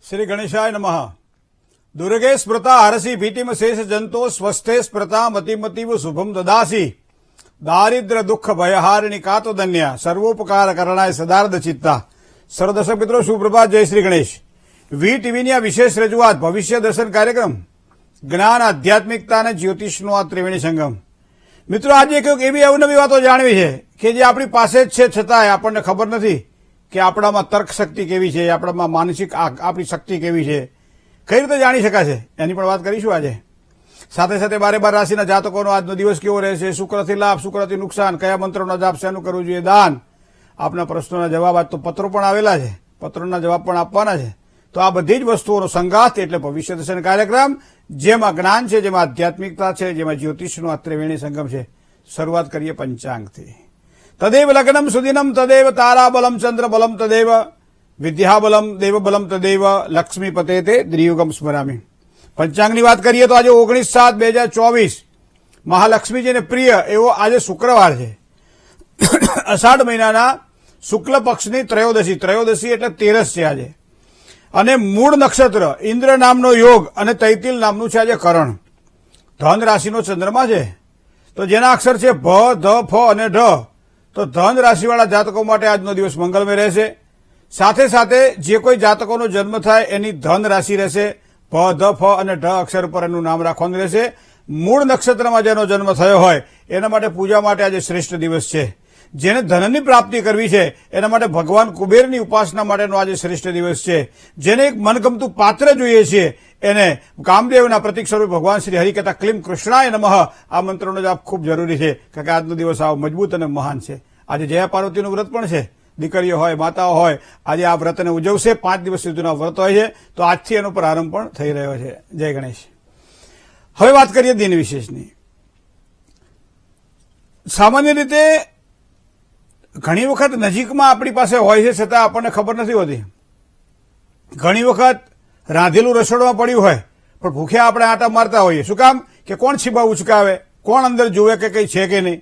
श्री गणेशाय नमः। दुर्गे स्मृता हरसि भीतिम शेष जंतो स्वस्थे स्मृता मतिमतीव शुभम ददासी दारिद्र दुख भयहारिणी कातो धन्य सर्वोपकार करणाय सदार्थ चित्ता। सर्व दर्शक मित्रों सुप्रभात, जय श्री गणेश। વી ટીવીની આ વિશેષ રજૂઆત ભવિષ્ય દર્શન કાર્યક્રમ જ્ઞાન આધ્યાત્મિકતા અને જ્યોતિષનો આ ત્રિવેણી સંગમ। મિત્રો આજે એક એવી અવનવી વાતો જાણવી છે કે જે આપણી પાસે જ છે છતાંય આપણને ખબર નથી કે આપણામાં તર્ક શક્તિ કેવી છે, આપણામાં માનસિક આપણી શક્તિ કેવી છે, કઈ રીતે જાણી શકાશે એની પણ વાત કરીશું આજે। સાથે સાથે 12 રાશિના જાતકોનો આજનો દિવસ કેવો રહેશે, શુક્રથી લાભ, શુક્રથી નુકસાન, કયા મંત્રોનો જાપ, શેનું કરવું જોઈએ દાન, આપના પ્રશ્નોના જવાબ, આજ તો પત્રો પણ આવેલા છે, પત્રોના જવાબ પણ આપવાના છે। તો આ બધી જ વસ્તુઓનો સંગાથ એટલે ભવિષ્ય દર્શન કાર્યક્રમ, જેમાં જ્ઞાન છે, જેમાં આધ્યાત્મિકતા છે, જેમાં જ્યોતિષનો આ ત્રિવેણી સંગમ છે। શરૂઆત કરીએ પંચાંગથી। તદેવ લગ્નમ સુદિનમ તદેવ તારાબલમ ચંદ્રબલમ તદેવ વિદ્યાબલમ દેવબલમ તદેવ લક્ષ્મીપતે તે દ્રિયુગમ સ્મરામી। પંચાંગની વાત કરીએ તો આજે 19/7/2024 મહાલક્ષ્મીજીને પ્રિય એવો આજે શુક્રવાર છે। અષાઢ મહિનાના શુક્લ પક્ષની ત્રયોદશી એટલે 13 છે આજે, અને મૂળ નક્ષત્ર ઇન્દ્ર નામનો યોગ અને તૈતિલ નામનું છે આજે કરણ। ધન રાશિનો ચંદ્રમા છે, તો જેના અક્ષર છે ભ, ધ, ફ અને ઢ, તો ધન રાશિવાળા જાતકો માટે આજનો દિવસ મંગલમય રહેશે। સાથે સાથે જે કોઈ જાતકોનો જન્મ થાય એની ધન રાશિ રહેશે, ભ, ધ, ફ અને ઢ અક્ષર પર એનું નામ રાખવાનું રહેશે। મૂળ નક્ષત્રમાં જેનો જન્મ થયો હોય એના માટે પૂજા માટે આજે શ્રેષ્ઠ દિવસ છે। જેને ધનની પ્રાપ્તિ કરવી છે એના માટે ભગવાન કુબેરની ઉપાસના માટેનો આજે શ્રેષ્ઠ દિવસ છે। જેને એક મનગમતું પાત્ર જોઈએ છે એને કામદેવના પ્રતિક સ્વરૂપ ભગવાન શ્રી હરિ કહેતા ક્લીમ કૃષ્ણાય નમઃ આ મંત્રનો જાપ ખૂબ જરૂરી છે, કારણ કે આજનો દિવસ આવો મજબૂત અને મહાન છે। આજે જયા પાર્વતીનું વ્રત પણ છે, દીકરીઓ હોય, માતાઓ હોય, આજે આ વ્રતને ઉજવશે। 5 દિવસ સુધીનો વ્રત હોય છે, તો આજથી એનો પ્રારંભ પણ થઈ રહ્યો છે। જય ગણેશ। હવે વાત કરીએ દિન વિશેષની। સામાન્ય રીતે ઘણી વખત નજીકમાં આપણી પાસે હોય છે છતાં આપણને ખબર નથી હોતી। ઘણી વખત રાંધેલું રસોડામાં પડ્યું હોય પણ ભૂખ્યા આપણે આટા મારતા હોઈએ। શું કામ? કે કોણ છીબા ઉચકાવે, કોણ અંદર જુએ કે કંઈ છે કે નહીં,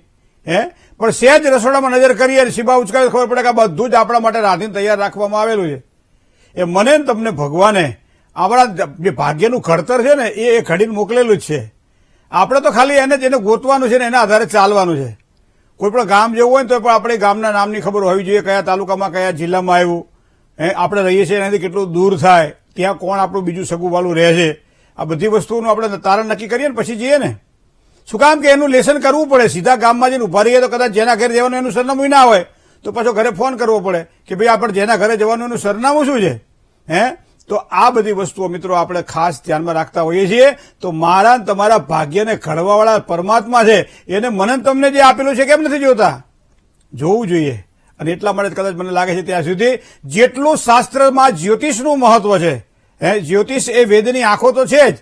પણ સહેજ રસોડામાં નજર કરીએ અને છીબા ઉચકાવે ખબર પડે કે આ બધું જ આપણા માટે રાંધીને તૈયાર રાખવામાં આવેલું છે। એ મને ને તમને ભગવાને આપણા જે ભાગ્યનું ઘડતર છે ને એ ઘડીને મોકલેલું જ છે। આપણે તો ખાલી એને ગોતવાનું છે ને એના આધારે ચાલવાનું છે। કોઈ પણ ગામ જવું હોય ને તો પણ આપણે ગામના નામની ખબર હોવી જોઈએ, કયા તાલુકામાં કયા જિલ્લામાં આવ્યું, આપણે રહીએ છીએ એનાથી કેટલું દૂર થાય, ત્યાં કોણ આપણું બીજું સગું વાલું રહે છે, આ બધી વસ્તુઓનું આપણે તારણ નક્કી કરીએ ને પછી જઈએ ને। શું કામ? કે એનું લેસન કરવું પડે। સીધા ગામમાં જઈને ઉભા રહીએ તો કદાચ જેના ઘરે જવાનું એનું સરનામું ના હોય તો પાછો ઘરે ફોન કરવો પડે કે ભાઈ આપણે જેના ઘરે જવાનું એનું સરનામું શું છે, તો આ બધી વસ્તુઓ મિત્રો આપણે ખાસ ધ્યાનમાં રાખતા હોઈએ છીએ। તો મારા તમારા ભાગ્યને ઘડવાવાળા પરમાત્મા છે એને મને તમને જે આપેલું છે કેમ નથી જોતા? જોવું જોઈએ। અને એટલા માટે કદાચ મને લાગે છે ત્યાં સુધી જેટલું શાસ્ત્રમાં જ્યોતિષનું મહત્વ છે, જ્યોતિષ એ વેદની આંખો તો છે જ,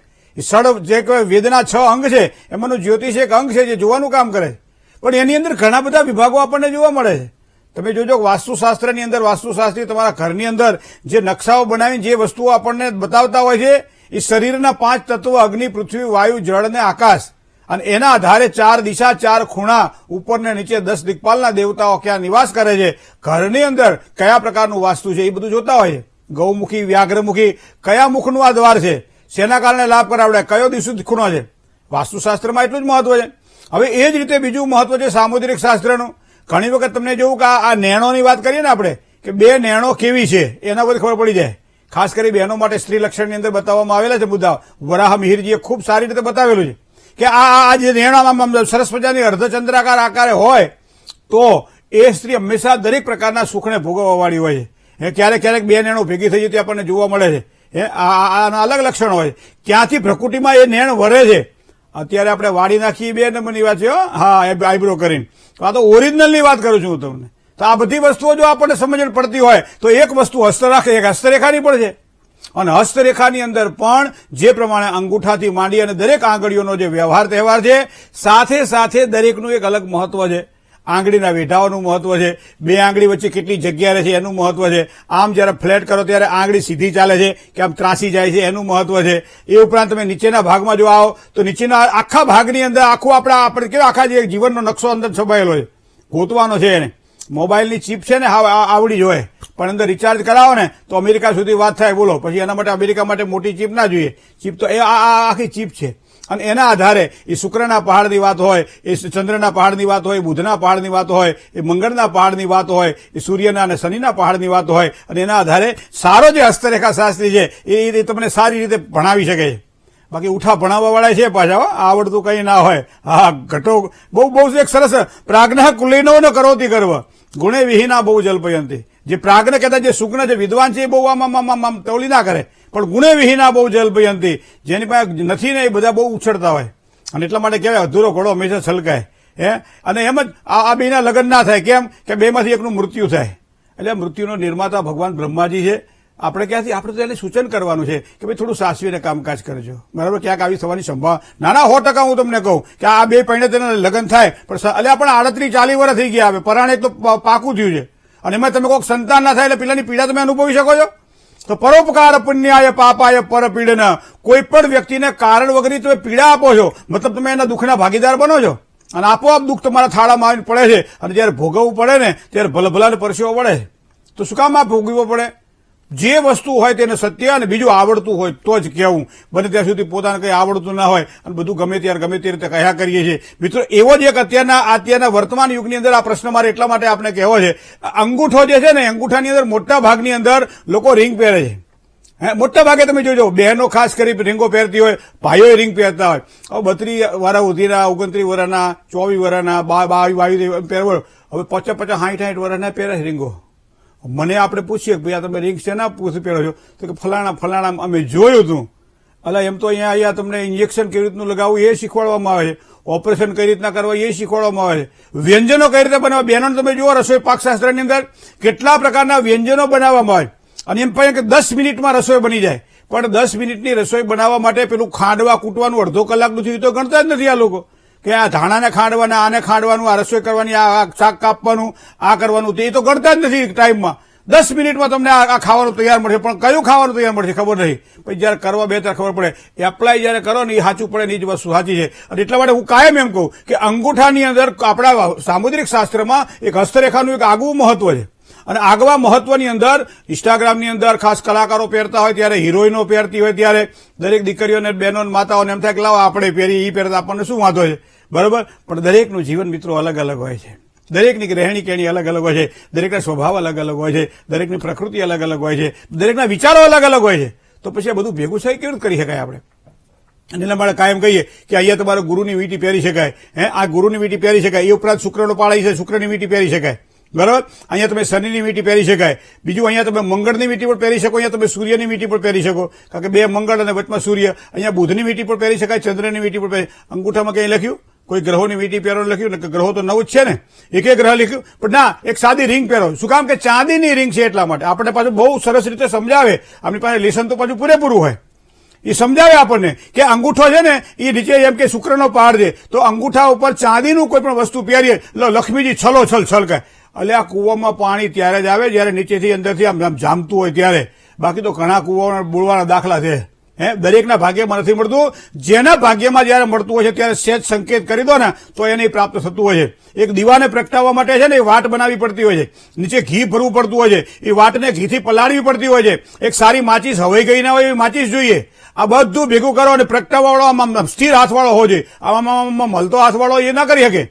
જે વેદના 6 અંગ છે એમાંનું જ્યોતિષ એક અંગ છે જે જોવાનું કામ કરે, પણ એની અંદર ઘણા બધા વિભાગો આપણને જોવા મળે છે। તમે જોજો વાસ્તુશાસ્ત્રની અંદર વાસ્તુશાસ્ત્રી તમારા ઘરની અંદર જે નકશાઓ બનાવીને જે વસ્તુઓ આપણને બતાવતા હોય છે એ શરીરના 5 તત્વો અગ્નિ, પૃથ્વી, વાયુ, જળ અને આકાશ, અને એના આધારે 4 દિશા, 4 ખૂણા, ઉપર ને નીચે 10 દિક્પાલના દેવતાઓ ક્યાં નિવાસ કરે છે, ઘરની અંદર કયા પ્રકારનું વાસ્તુ છે એ બધું જોતા હોય છે। ગૌમુખી, વ્યાઘ્રમુખી, કયા મુખનું આ દ્વાર છે, શેના કારણે લાભ કરાવડે, કયો દિશુ ખૂણો છે, વાસ્તુશાસ્ત્રમાં એટલું જ મહત્વ છે। હવે એ જ રીતે બીજું મહત્વ છે સામુદ્રિક શાસ્ત્રનું। ઘણી વખત તમને જોવું કે આ નેણોની વાત કરીએ ને આપણે કે 2 નેણો કેવી છે એના પર ખબર પડી જાય। ખાસ કરી બહેનો માટે સ્ત્રી લક્ષણની અંદર બતાવવામાં આવેલા છે મુદ્દાઓ। વરાહ મિહિરજીએ ખૂબ સારી રીતે બતાવેલું છે કે આ જે નેણો સરસ મજાની અર્ધચંદ્રાકાર આકારે હોય તો એ સ્ત્રી હંમેશા દરેક પ્રકારના સુખને ભોગવવાવાળી હોય છે। ક્યારેક 2 નેણો ભેગી થઈ જતી આપણને જોવા મળે છે। આના અલગ લક્ષણ હોય, ક્યાંથી પ્રકૃતિમાં એ નેણ વરે છે। અત્યારે આપણે વાળી નાખીએ 2 નંબરની વાત છે, હા, આઈબ્રો કરીને, આ તો ઓરિજિનલની વાત કરું છું હું તમને। તો આ બધી વસ્તુઓ જો આપણને સમજણ પડતી હોય તો એક વસ્તુ હસ્તરેખાની પણ છે, અને હસ્તરેખાની અંદર પણ જે પ્રમાણે અંગૂઠાથી માંડી અને દરેક આંગળીઓનો જે વ્યવહાર તહેવાર છે, સાથે સાથે દરેકનું એક અલગ મહત્વ છે। આંગળીના વેઢાઓનું મહત્વ છે, 2 આંગળી વચ્ચે કેટલી જગ્યા રહે છે એનું મહત્વ છે, આમ જ્યારે ફ્લેટ કરો ત્યારે આંગળી સીધી ચાલે છે કે આમ ત્રાસી જાય છે એનું મહત્વ છે। એ ઉપરાંત તમે નીચેના ભાગમાં જો આવો તો નીચેના આખા ભાગની અંદર આખું આપણે કેવો આખા જે જીવનનો નકશો અંદર છપાયેલો છે, ગોતવાનો છે એને। મોબાઈલની ચીપ છે ને આવડી જોઈએ, પણ અંદર રિચાર્જ કરાવો ને તો અમેરિકા સુધી વાત થાય. બોલો, પછી એના માટે અમેરિકા માટે મોટી ચીપ ના જોઈએ. ચીપ તો એ આખી ચીપ છે. અને એના આધારે એ શુક્રના પહાડની વાત હોય, એ ચંદ્રના પહાડની વાત હોય, બુધના પહાડની વાત હોય, એ મંગળના પહાડની વાત હોય, એ સૂર્યના અને શનિના પહાડની વાત હોય, અને એના આધારે સારો જે હસ્તરેખા શાસ્ત્રી છે એ તમને સારી રીતે ભણાવી શકે છે. બાકી ઉઠા ભણાવવા વાળા છે પાછા, આવડતું કઈ ના હોય. હા, ઘટો બહુ એક સરસ પ્રાજ્ઞ કુલીનો ન કરોતી ગર્વ ગુણે વિહીના બહુ જલ્પયંતી. જે પ્રાજ્ઞ કહેતા જે સુગ્ન જે વિદ્વાન છે એ બહુ આમ તોલી ના કરે, પણ ગુણે વિહીના બહુ જલ્પયંતી. જેની પાસે નથી ને એ બધા બહુ ઉછળતા હોય, અને એટલા માટે કહેવાય અધૂરો ઘોડો હંમેશા છલકાય. અને એમ જ આ બેના લગ્ન ના થાય. કેમ કે બેમાંથી એકનું મૃત્યુ થાય. એટલે મૃત્યુનો નિર્માતા ભગવાન બ્રહ્માજી છે. આપણે ક્યાંથી આપણે તો એને સૂચન કરવાનું છે કે ભાઈ થોડું સાચવીને કામકાજ કરજો, બરાબર. ક્યાંક આવી થવાની સંભાવના ના 100% હું તમને કહું કે આ બે પૈણે તેને લગ્ન થાય, પણ એટલે આપણે 38-40 વર્ષ થઈ ગયા. હવે પરાણે તો પાકું થયું છે, અને એમાં તમે કોઈક સંતાન ના થાય એટલે પેલાની પીડા તમે અનુભવી શકો છો. તો પરોપકાર પુણ્યાય પાપાય પરપીડન. કોઈ પણ વ્યક્તિને કારણ વગરની તમે પીડા આપો છો, મતલબ તમે એના દુઃખના ભાગીદાર બનો છો, અને આપોઆપ દુઃખ તમારા થાળામાં આવીને પડે છે. અને જયારે ભોગવવું પડે ને ત્યારે ભલભલાને પરસેવો પડે છે. તો શું કામ આ ભોગવવો પડે? જે વસ્તુ હોય તેને સત્ય અને બીજું આવડતું હોય તો જ કહેવું. બને ત્યાં સુધી પોતાને કંઈ આવડતું ના હોય અને બધું ગમે ત્યારે ગમે તે રીતે કહ્યા કરીએ છીએ. મિત્રો, એવો જ એક અત્યારના વર્તમાન યુગની અંદર આ પ્રશ્ન મારે એટલા માટે આપણે કહેવો છે. અંગૂઠો જે છે ને, અંગૂઠાની અંદર મોટા ભાગની અંદર લોકો રિંગ પહેરે છે. મોટા ભાગે તમે જોજો, બહેનો ખાસ કરી રીંગો પહેરતી હોય, ભાઈઓ રિંગ પહેરતા હોય. હવે 32 વર્ષ સુધીના, 29 વર્ષના, 24 વર્ષના, 22 પહેરવો. હવે 50-50, 60 વર્ષના પહેરે રીંગો. મને આપણે પૂછીએ કે ભાઈ આ તમે રિંગ શેના પહેરો છો, તો કે ફલાણા અમે જોયું હતું. અલા, એમ તો અહીંયા તમને ઇન્જેક્શન કેવી રીતનું લગાવવું એ શીખવાડવામાં આવે છે, ઓપરેશન કઈ રીતના કરવા એ શીખવાડવામાં આવે છે, વ્યંજનો કઈ રીતે બનાવવા. બહેનોને તમે જુઓ રસોઈ પાકશાસ્ત્રની અંદર કેટલા પ્રકારના વ્યંજનો બનાવવામાં આવે, અને એમ કહે કે 10 મિનિટમાં રસોઈ બની જાય. પણ 10 મિનિટની રસોઈ બનાવવા માટે પેલું ખાંડવા કૂટવાનું અડધો કલાકનું થયું તો ગણતા જ નથી આ લોકો. કે આ ધાણાને ખાંડવાના, આને ખાંડવાનું, આ રસોઈ કરવાની, આ શાક કાપવાનું, આ કરવાનું, તે તો કરતા જ નથી ટાઈમમાં. 10 મિનિટમાં તમને આ ખાવાનું તૈયાર મળશે, પણ કયું ખાવાનું તૈયાર મળશે ખબર નહીં. પછી જયારે કરવા બે ત્યારે ખબર પડે. એપ્લાય જયારે કરો ને એ સાચું પડે ને એ જ વસ્તુ સાચી છે. અને એટલા માટે હું કાયમ એમ કહું કે અંગૂઠાની અંદર આપણા સામુદ્રિક શાસ્ત્રમાં એક હસ્તરેખાનું એક આગવું મહત્વ છે. અને આગવા મહત્વની અંદર ઇન્સ્ટાગ્રામની અંદર ખાસ કલાકારો પહેરતા હોય ત્યારે, હિરોઈનો પહેરતી હોય ત્યારે દરેક દીકરીઓને, બહેનો, માતાઓને એમ થાય કે લાવો આપણે પહેરી, એ પહેરતા આપણને શું વાંધો છે, બરોબર. પણ દરેકનું જીવન મિત્રો અલગ અલગ હોય છે. દરેકની રહેણી કેણી અલગ અલગ હોય છે, દરેકના સ્વભાવ અલગ અલગ હોય છે, દરેકની પ્રકૃતિ અલગ અલગ હોય છે, દરેકના વિચારો અલગ અલગ હોય છે. તો પછી આ બધું ભેગું થઈ કેવી રીતે કરી શકાય આપણે? અને એટલા માટે કાયમ કહીએ કે અહીંયા તમારે ગુરુની વીંટી પહેરી શકાય. આ ગુરુની વીંટી પહેરી શકાય. એ ઉપરાંત શુક્રનો પાળી છે, શુક્રની વીંટી પહેરી શકાય, બરાબર. અહીંયા તમે શનિની વીંટી પહેરી શકાય. બીજું અહીંયા તમે મંગળની વીંટી પણ પહેરી શકો, અહીંયા તમે સૂર્યની વીંટી પણ પહેરી શકો, કારણ કે બે મંગળ અને વચમાં સૂર્ય. અહીંયા બુધની વીંટી પણ પહેરી શકાય, ચંદ્રની વીંટી પણ પહેરી. અંગૂઠામાં કંઈ લખ્યું? કોઈ ગ્રહોની વીંટી પહેરો લખ્યું ને? ગ્રહો તો 9 જ છે ને, એક ગ્રહ લખ્યું. પણ ના, એક સાદી રિંગ પહેરો. શું કામ? કે ચાંદીની રિંગ છે એટલા માટે. આપણે પાછું બહુ સરસ રીતે સમજાવે. આપણી પાસે લેસન તો પાછું પૂરેપૂરું હોય. એ સમજાવે આપણને કે અંગૂઠો છે ને એ નીચે એમ કે શુક્રનો પહાડ છે, તો અંગૂઠા ઉપર ચાંદીનું કોઈ પણ વસ્તુ પહેરીએ લક્ષ્મીજી છલકાય. એટલે આ કૂવામાં પાણી ત્યારે જ આવે જયારે નીચેથી અંદરથી આમ જામતું હોય ત્યારે. બાકી તો ઘણા કૂવા બોળવાના દાખલા છે. દરેકના ભાગ્યમાં નથી મળતું. જેના ભાગ્યમાં જયારે મળતું હોય છે ત્યારે સહેજ સંકેત કરી દો ને તો એને પ્રાપ્ત થતું હોય છે. એક દીવાને પ્રગટાવવા માટે છે ને એ વાટ બનાવવી પડતી હોય છે, નીચે ઘી ભરવું પડતું હોય છે, એ વાટને ઘીથી પલાળવી પડતી હોય છે. એક સારી માચીસ હવાઈ ગઈ ના હોય એવી માચીસ જોઈએ. આ બધું ભેગું કરો અને પ્રગટાવવા વાળો આમ સ્થિર હાથવાળો હોય છે. આમાં મળતો હાથવાળો એ ના કરી શકે.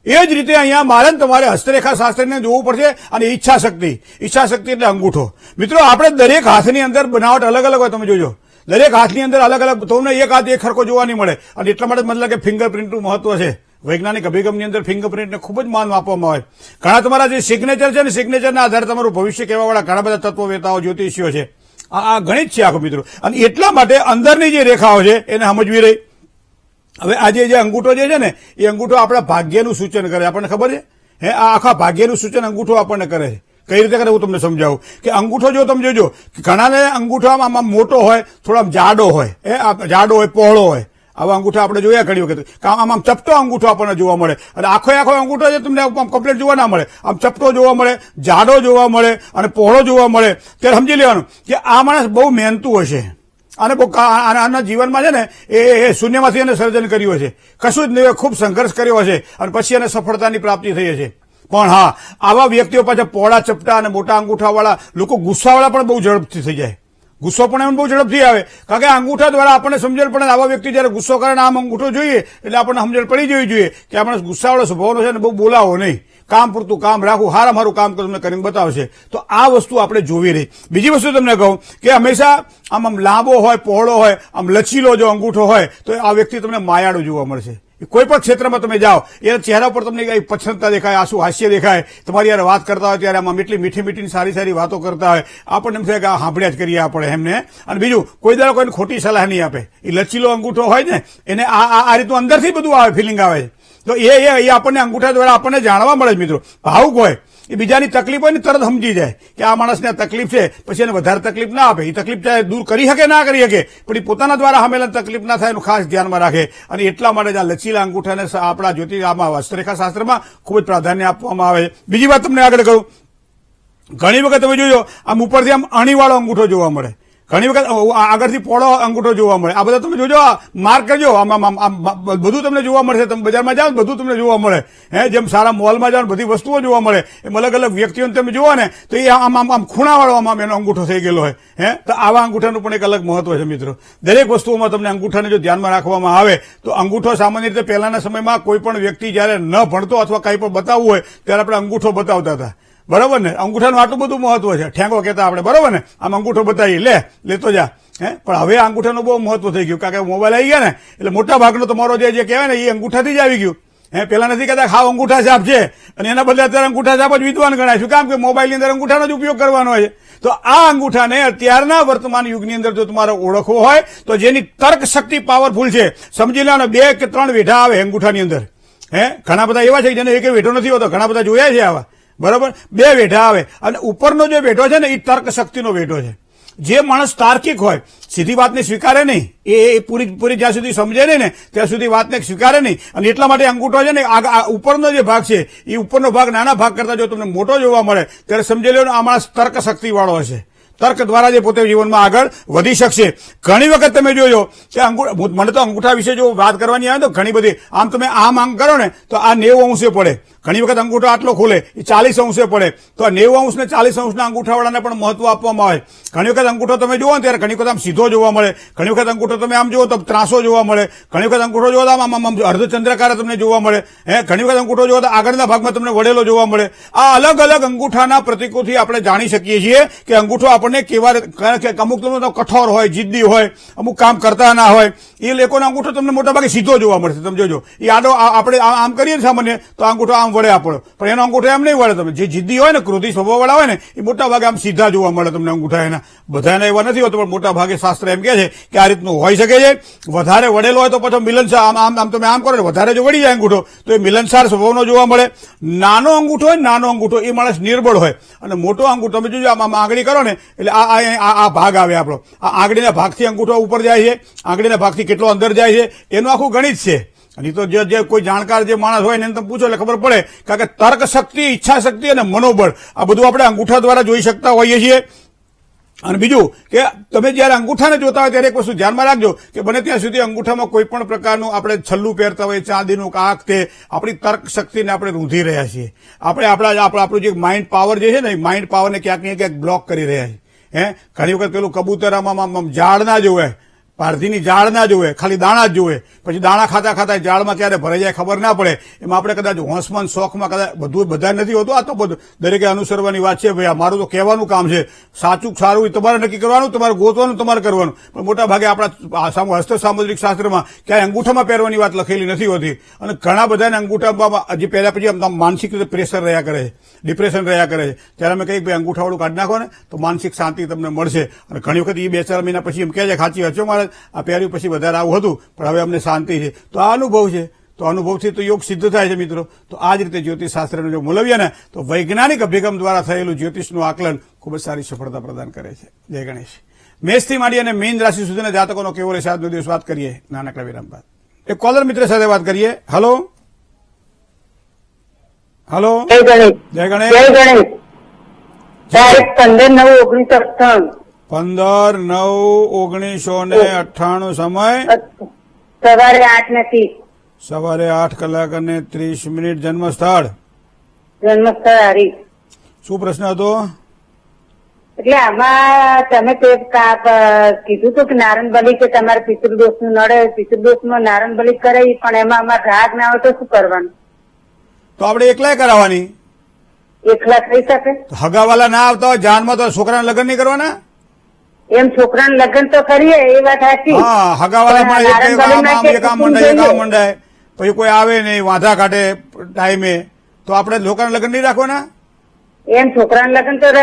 એ જ રીતે અહીંયા મારે તમારે હસ્તરેખા શાસ્ત્રને જોવું પડશે. અને ઈચ્છા શક્તિ એટલે અંગૂઠો. મિત્રો, આપણે દરેક હાથની અંદર બનાવટ અલગ અલગ હોય. તમે જોજો, દરેક હાથની અંદર અલગ અલગ. તમને એક હાથ એક સરખો જોવા નહીં મળે. અને એટલા માટે મતલબ કે ફિંગરપ્રિન્ટનું મહત્વ છે. વૈજ્ઞાનિક અભિગમની અંદર ફિંગરપ્રિન્ટને ખૂબ જ માન આપવામાં આવે. ઘણા તમારા જે સિગ્નેચર છે ને, સિગ્નેચરના આધારે તમારું ભવિષ્ય કહેવાવાળા ઘણા બધા તત્વવેતાઓ, જ્યોતિષીઓ છે. આ ગણિત છે આખું મિત્રો. અને એટલા માટે અંદરની જે રેખાઓ છે એને સમજવી રહી. હવે આજે જે અંગૂઠો જે છે ને, એ અંગૂઠો આપણા ભાગ્યનું સૂચન કરે. આપણને ખબર છે, આ આખા ભાગ્યનું સૂચન અંગૂઠો આપણને કરે છે. કઈ રીતે કરે હું તમને સમજાવું. કે અંગૂઠો જો તમે જોજો, ઘણાને અંગૂઠો આમ મોટો હોય, થોડો જાડો હોય, જાડો હોય, પહોળો હોય. આવા અંગૂઠા આપણે જોયા ઘણી વખત. આમ ચપટો અંગૂઠો આપણને જોવા મળે. અને આખો અંગૂઠો છે તમને કમ્પ્લીટ જોવા ના મળે. આમ ચપટો જોવા મળે, જાડો જોવા મળે અને પહોળો જોવા મળે. ત્યારે સમજી લેવાનું કે આ માણસ બહુ મહેનતું હશે. અને આના જીવનમાં છે ને એ શૂન્યમાંથી એને સર્જન કર્યું હશે. કશું જ નહીં, ખૂબ સંઘર્ષ કર્યો હશે અને પછી એને સફળતાની પ્રાપ્તિ થઈ હશે. પણ હા, આવા વ્યક્તિઓ પાછા પહોળા ચપટા અને મોટા અંગૂઠાવાળા લોકો ગુસ્સાવાળા પણ બહુ ઝડપથી થઈ જાય. ગુસ્સો પણ એમ બહુ ઝડપથી આવે, કારણ કે અંગૂઠા દ્વારા આપણને સમજણ પડે. આવા વ્યક્તિ જયારે ગુસ્સો કરે ને આમ અંગૂઠો જોઈએ એટલે આપણને સમજણ પડી જવી જોઈએ કે આપણે ગુસ્સાવાળો સ્વભાવનો છે ને બહુ બોલાવો નહીં, કામ પૂરતું કામ રાખવું, હારા મારું કામ તમને કરીને બતાવશે. તો આ વસ્તુ આપણે જોવી રહી. બીજી વસ્તુ તમને કહું કે હંમેશા આમ લાંબો હોય, પહોળો હોય, આમ લચીલો જો અંગૂઠો હોય તો આ વ્યક્તિ તમને માયાળું જોવા મળશે. કોઈ પણ ક્ષેત્રમાં તમે જાઓ એના ચહેરા પર તમને કઈ પછંદતા દેખાય, આંસુ હાસ્ય દેખાય. તમારી યાર વાત કરતા હોય ત્યારે આમાં એટલી મીઠી મીઠી સારી સારી વાતો કરતા હોય, આપણને એમ થાય કે આ સાંભળ્યા જ કરીએ આપણે એમને. અને બીજું, કોઈ દાડો કોઈને ખોટી સલાહ નહીં આપે. એ લચીલો અંગૂઠો હોય ને એને આ રીતનું અંદરથી બધું આવે, ફિલિંગ આવે છે. તો એ આપણને અંગૂઠા દ્વારા આપણને જાણવા મળે છે મિત્રો. ભાવુક હોય, એ બીજાની તકલીફ હોય ને તરત સમજી જાય કે આ માણસને આ તકલીફ છે, પછી એને વધારે તકલીફ ના આપે. એ તકલીફ ચાહે દૂર કરી શકે ના કરી શકે, પણ એ પોતાના દ્વારા હમેલા તકલીફ ના થાય એનું ખાસ ધ્યાનમાં રાખે. અને એટલા માટે આ લચીલા અંગૂઠાને આપણા જ્યોતિષમાં હસ્તરેખા શાસ્ત્રમાં ખૂબ જ પ્રાધાન્ય આપવામાં આવે છે. બીજી વાત તમને આગળ કહું, ઘણી વખત તમે જોજો આમ ઉપરથી આમ અણીવાળો અંગૂઠો જોવા મળે, ઘણી વખત આગળથી પોળો અંગૂઠો જોવા મળે. આ બધા તમે જોજો, માર્ક કરજો, આમ બધું તમને જોવા મળશે. તમે બજારમાં જાઓ બધું તમને જોવા મળે. જેમ સારા મોલમાં જાઓ બધી વસ્તુઓ જોવા મળે. એમ અલગ અલગ વ્યક્તિઓને તમે જોવો ને તો એ આમ ખૂણાવાળો આમ એનો અંગૂઠો થઈ ગયેલો હોય. તો આવા અંગૂઠાનું પણ એક અલગ મહત્વ છે મિત્રો. દરેક વસ્તુઓમાં તમને અંગૂઠાને જો ધ્યાનમાં રાખવામાં આવે તો અંગૂઠો સામાન્ય રીતે પહેલાના સમયમાં કોઈ પણ વ્યક્તિ જયારે ન ભણતો અથવા કંઈ પણ બતાવવું હોય ત્યારે આપણે અંગૂઠો બતાવતા હતા. બરોબર ને? અંગૂઠાનું આટલું બધું મહત્વ છે. ઠેંગો કહેતા આપણે, બરોબર ને? આમ અંગૂઠો બતાવી લેતો જા. પણ હવે અંગૂઠાનું બહુ મહત્વ થઈ ગયું, કારણ કે મોબાઈલ આવી ગયા ને એટલે મોટા ભાગનો તમારો જે કહેવાય ને એ અંગૂઠાથી જ આવી ગયું. પેલા નથી કહેતા ખાવ અંગૂઠા છાપ છે, અને એના બદલે અત્યારે અંગૂઠા છાપ જ વિદ્વાન ગણાય. શું કામ? કે મોબાઈલની અંદર અંગૂઠાનો જ ઉપયોગ કરવાનો હોય છે. તો આ અંગૂઠાને અત્યારના વર્તમાન યુગની અંદર જો તમારે ઓળખવો હોય તો જેની તર્ક શક્તિ પાવરફુલ છે, સમજી લો ને 2 કે 3 વેઢા આવે અંગૂઠાની અંદર. ઘણા બધા એવા છે જેને એક વેઢો નથી હોતો, ઘણા બધા જોયા છે આવા. બરોબર, 2 વેઢા આવે અને ઉપરનો જે વેઢો છે ને એ તર્ક શક્તિનો વેઢો છે. જે માણસ તાર્કિક હોય, સીધી વાતને સ્વીકારે નહીં, એ પૂરી જ્યાં સુધી સમજે નહીં ને ત્યાં સુધી વાતને સ્વીકારે નહીં. અને એટલા માટે અંગૂઠો છે ને ઉપરનો જે ભાગ છે એ ઉપરનો ભાગ નાના ભાગ કરતા જો તમને મોટો જોવા મળે ત્યારે સમજી લો આ માણસ તર્ક શક્તિ વાળો હશે. તર્ક દ્વારા જે પોતે જીવનમાં આગળ વધી શકશે. ઘણી વખત તમે જોજો કે મને તો અંગૂઠા વિશે જો વાત કરવાની આવે તો ઘણી બધી, આમ તમે આમ કરો ને તો આ 90 અંશે પડે. ઘણી વખત અંગૂઠો આટલો ખોલે એ 40 અંશે પડે. તો આ 90 અંશ ને 40 અંશના અંગૂઠાવાળાને પણ મહત્વ આપવામાં આવે. ઘણી વખત અંગૂઠો તમે જુઓ ને ત્યારે ઘણી વખત આમ સીધો જોવા મળે, ઘણી વખત અંગૂઠો તમે આમ જુઓ તો ત્રાસો જોવા મળે, ઘણી વખત અંગૂઠો જોવો તો આમ અર્ધચંદ્રકાર તમને જોવા મળે. ઘણી વખત અંગૂઠો જોવો તો આગળના ભાગમાં તમને વળેલો જોવા મળે. આ અલગ અલગ અંગૂઠાના પ્રતીકોથી આપણે જાણી શકીએ છીએ કે અંગૂઠો આપણને કેવા, અમુક તમને કઠોર હોય, જિદ્દી હોય, અમુક કામ કરતા ના હોય, એ લોકોનો અંગૂઠો તમને મોટાભાગે સીધો જોવા મળશે. તમે જોજો એ આડો આપણે આમ કરીએ ને સામાન્ય તો અંગૂઠો આમ વળે આપણો, પણ એનો અંગૂઠો એમ નહીં વળે. તમે જે જિદ્દી હોય ને, ક્રોધી સ્વભાવવાળા હોય ને એ મોટા ભાગે આમ સીધા જોવા મળે તમને અંગૂઠા એના. બધાને એવા નથી હોતો, પણ મોટા ભાગે શાસ્ત્ર એમ કહે છે કે આ રીતનું હોઈ શકે છે. વધારે વડેલો હોય તો પછી મિલનસાર, આમ તમે આમ કરો ને વધારે જો વળી જાય અંગૂઠો તો એ મિલનસાર સ્વભાવનો જોવા મળે. નાનો અંગૂઠો હોય, નાનો અંગૂઠો એ માણસ નિર્બળ હોય, અને મોટો અંગૂઠો તમે જોજો આમ આંગળી કરો ને એટલે આ ભાગ આવે આપણો. આ આંગળીના ભાગથી અંગૂઠો ઉપર જાય છે, આંગળીના ભાગથી કેટલો અંદર જાય છે એનું આખું ગણિત છે. અને તો જે કોઈ જાણકાર જે માણસ હોય ને એને તમે પૂછો એટલે ખબર પડે, કારણ કે તર્ક શક્તિ, ઈચ્છા શક્તિ અને મનોબળ આ બધું આપણે અંગૂઠા દ્વારા જોઈ શકતા હોઈએ છીએ. અને બીજું કે તમે જયારે અંગૂઠાને જોતા હોય ત્યારે એક વસ્તુ ધ્યાનમાં રાખજો કે બને ત્યાં સુધી અંગૂઠામાં કોઈ પણ પ્રકારનું આપણે છલ્લું પહેરતા હોય, ચાંદીનું કાંક, તે આપણી તર્ક શક્તિને આપણે રૂંધી રહ્યા છીએ. આપણે આપણું જે માઇન્ડ પાવર જે છે ને એ માઇન્ડ પાવરને ક્યાંક ને ક્યાંક બ્લોક કરી રહ્યા છીએ. ઘણી વખત પેલું કબૂતર આમ ઝાડ ના જોવે, પારધીની ઝાડ ના જોવે, ખાલી દાણા જ જોવે, પછી દાણા ખાતા ખાતા ઝાડમાં ક્યારે ભરાઈ જાય ખબર ના પડે. એમાં આપણે કદાચ હોંશમાં શોખમાં કદાચ બધા નથી હોતું. આ તો બધું દરેકે અનુસરવાની વાત છે. ભાઈ મારું તો કહેવાનું કામ છે, સાચું સારું એ તમારે નક્કી કરવાનું, તમારે ગોતવાનું, તમારે કરવાનું. પણ મોટા ભાગે આપણા હસ્ત સામુદ્રિક શાસ્ત્રમાં ક્યાંય અંગૂઠામાં પહેરવાની વાત લખેલી નથી હોતી. અને ઘણા બધાને અંગૂઠામાં હજી પહેર્યા પછી માનસિક રીતે પ્રેશર રહ્યા કરે છે, ડિપ્રેશન રહ્યા કરે છે. ત્યારે અમે કહીએ ભાઈ અંગૂઠાવાળું કાઢી નાખો ને તો માનસિક શાંતિ તમને મળશે. અને ઘણી વખત એ 2-4 મહિના પછી એમ કહે છે સાચી વાત છે મારે આ પહેર્યું પછી વધારે આવું હતું, પણ હવે અમને શાંતિ છે. તો આ અનુભવ છે, તો અનુભવથી તો યોગ સિદ્ધ થાય છે મિત્રો. તો આ જ રીતે જ્યોતિષ શાસ્ત્રને જો મૂલવીએ ને તો વૈજ્ઞાનિક અભિગમ દ્વારા થયેલું જ્યોતિષનું આકલન ખૂબ જ સારી સફળતા પ્રદાન કરે છે. જય ગણેશ. મેષથી માંડી અને મીન રાશિ સુધીના જાતકોનો કેવો રહેશે આજનો દિવસ વાત કરીએ નાનકડા વિરામ બાદ. એક કોલર મિત્ર સાથે વાત કરીએ. હલો હલો, જય ગણેશ. જય ગણેશ. તારીખ 15/9/1998. 15/9/1998 સમય સવારે 8:30. સવારે 8 કલાક અને 30 મિનિટ. જન્મ સ્થળ જન્મસ્થળ હારી. શું પ્રશ્ન હતો? એટલે આમાં તમે તે કીધું હતું કે નારણબલી કે તમારે પિતૃદોષ નું નડે, પિતૃદોષ માં નારણબલી કરાવી, પણ એમાં અમારે રાગ ના હોય તો શું કરવાનું? તો આપણે એકલાય કરાવવાની. એકલા થઈ શકે? હગાવાલા ના આવતા હોય જાનમાં તો છોકરાના લગ્ન નહીં કરવાના? એમ છોકરાને લગ્ન તો કરીએ, એ વાત સાચી. હા, હગાવાલા પણ એક નારણબલીમાં કામ મંડાય, એક કામ મંડાય, પછી કોઈ આવે નહીં, વાંધા કાઢે ટાઈમે, તો આપણે લોકોના લગ્ન નહીં રાખવાના? એમ છોકરાને લગ્ન તો કરે,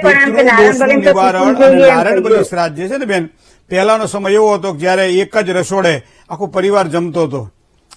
પણ એમ કે નારણબલી તો પૂછવું જોઈએ એમ નારાયણબલી કહીએ. શ્રાદ્ધ જે છે ને બેન, પહેલાનો સમય એવો હતો કે જયારે એક જ રસોડે આખું પરિવાર જમતો હતો,